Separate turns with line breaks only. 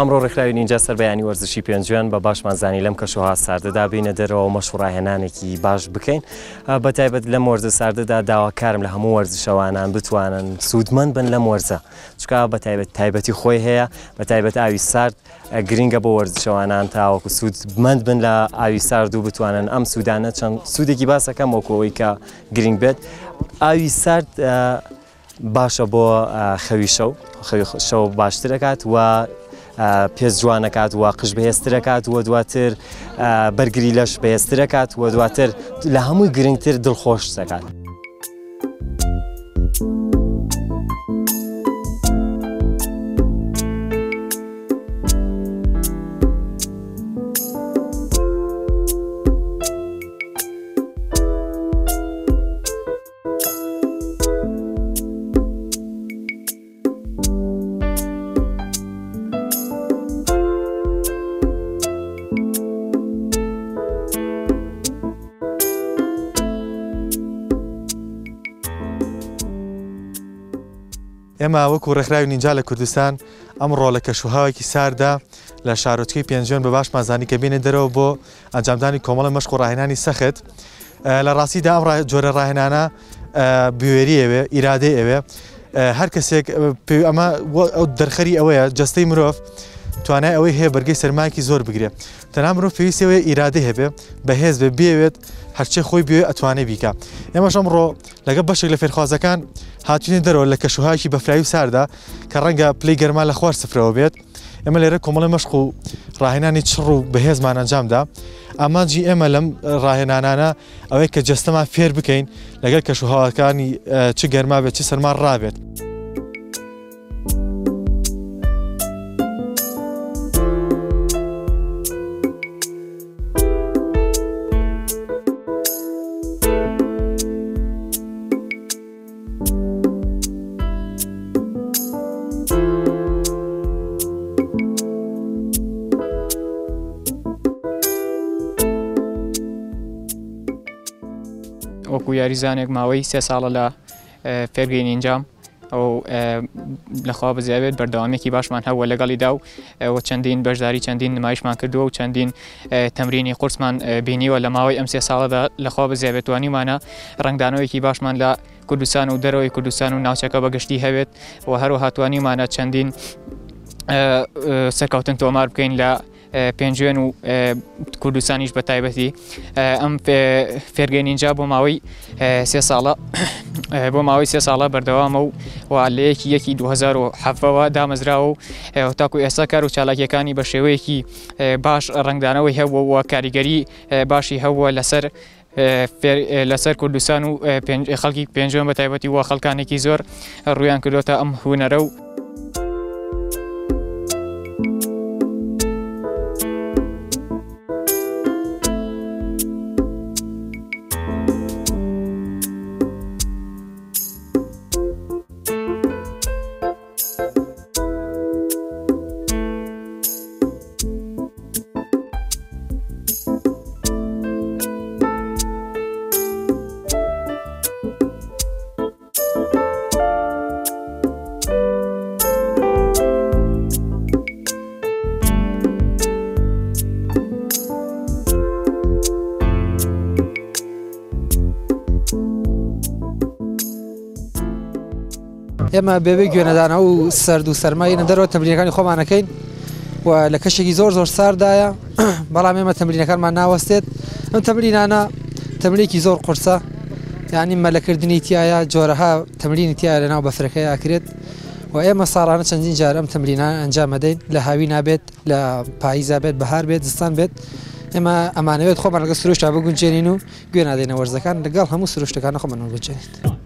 ئەمڕۆ ڕێکخراوی نینجا سەربەیانی وەرزشی پێنجوێن بە باشمان زانی لەم کەشوها ساردەدا بینە دەرەوە مەشوڕاهێنانێکی باش بکەین بەتایبەت لەم وەرزە ساردەدا داواکارم لە هەموو وەرزشەوانان بتوانن سوودمەند بن لەم وەرزە چکە بەتایبەت تایبەتی خۆی هەیە بەتایبەت ئاوی سارد گرینگە بۆ وەرزشەوانان تاوەکو سوودمەند بن لە ئاوی سارد و بتوانن ئەم سوودانە چەند سوودێکی باسەکەم وەکەوەی کە گرینگ بێت ئاوی سارد باشە بۆ خەوی شەو باشتر دەکات و پێست جوانەکات و قژ بەهێزتر دەکات و دواتر بەرگری لەش بەهێزتر دەکات و دواتر لە هەمووی گرنگتر دڵخۆش دەکات.
ئێمە وەکو ڕێکخراوی نینجا لە کوردستان ئەمڕۆ لە کەشوهاوێکی ساردا لە شارۆچکەی پێنجوێن بە باشمان زانی کە بینێ دەرەوە بۆ ئەنجامدانی کۆمەڵە مەشق و ڕاهێنانی سەخت لە ڕاستیدا ئەم جۆرە ڕاهێنانە بوێری ئەوێ ئیرادەی ئەوێ هەر کەسێک ئەمە ئەو دەرخەری ئەوەیە جەستەی مرۆڤ توانای ئەوەی هەیە بەرگەی سەرمایەکی زۆر بگرێت تەنها مرۆڤ پێویستی ئەوەیە ئیرادەی هەبێ بەهێز بێ بێوێت هەرچی خۆی بێ ئەتوانێ بیکە. ئێمەش ئەمڕۆ لەگە بەشێک لە فێرخوازەکان هاتوینە دەرەوە لە کەشوهایەکی بەفراوی ساردا کە ڕەنگە پلەی گەرما لە خوار سفرەوە بێت. ئێمە لێرە کۆمەڵی مەشق و ڕاهێنانی چڕ و بەهێزمان ئەنجامدا. ئامانجی ئێمە لەم ڕاهێنانانە ئەوەی کە جەستەمان فێر بکەین لەگەڵ کەشوهاوەکانی چ گەرما بێت چ سەرمان ڕابێت.
وەکو یاریزانێک ماوەی 3 ساڵە لە فێرگەی نینجام ئەو لەخوا بزیابێت بەردەوامێکی باشمان هەوە لەگەڵیدا و چەندین بەشداری چەندین نمایشمان کردووە و چەندین تەمرینی قورسمان بینیوە لە ماوەی ئەم 3 ساڵەدا لەخوا بزیابێت توانیمانە ڕنگدانەوەیکی باشمان لە کوردستان و دەرەوەی کوردستان و ناوچەکە بەگشتی هەبێت و هەروەها توانیمانە چەندین سەرکەوتن تۆمار بکەین لە پێنجوێن و کوردستانیش بە تایبەتی ئەم فێرگەی نینجا بۆ ماوەی 3 ساڵە بەردەوامە و لە 1/1/2007ەوە دامەزراوە و تاکو ئێستا کار و چالاکیەکانی بە شێوەیەکی باش ڕنگدانەوەی هەبووە و کاریگەری باشی هەبووە لەسەر کوردستان و خەڵکی پێنجوێن بە تایبەتی وە خەڵکانێکی زۆر ڕویان کردوتە ئەم هونەرە و
ئێمە بێبێ گوێنەدانە و سەرد و سەرمایە دەرەوە تەمرینەکانی خۆمانەکەین و لە کەشێکی زۆر ساردایە بەڵام ئێمە تەمرینەکانمان ناوەستێت ئەم تەمرینانە تەمرینێکی زۆر قورسە یعنی مەلەکردنی تایە جۆرەها تەمرینی تایە لەناو بەفرەکەی ئاکرێت و ئێمە ساڵانە چەندین جار ئەم تەمرینانە ئەنجام دەدەین لە هاوی نابێت لە پاییزا بێت بەهار بێت زستان بێت ئێمە ئەمانەوێت خۆمان لەگە سروشتا بگونجێنین و گوێ نادەینە وەرزەکان لەگەڵ هەموو سروشتەکانە خۆمان بگونجێنین.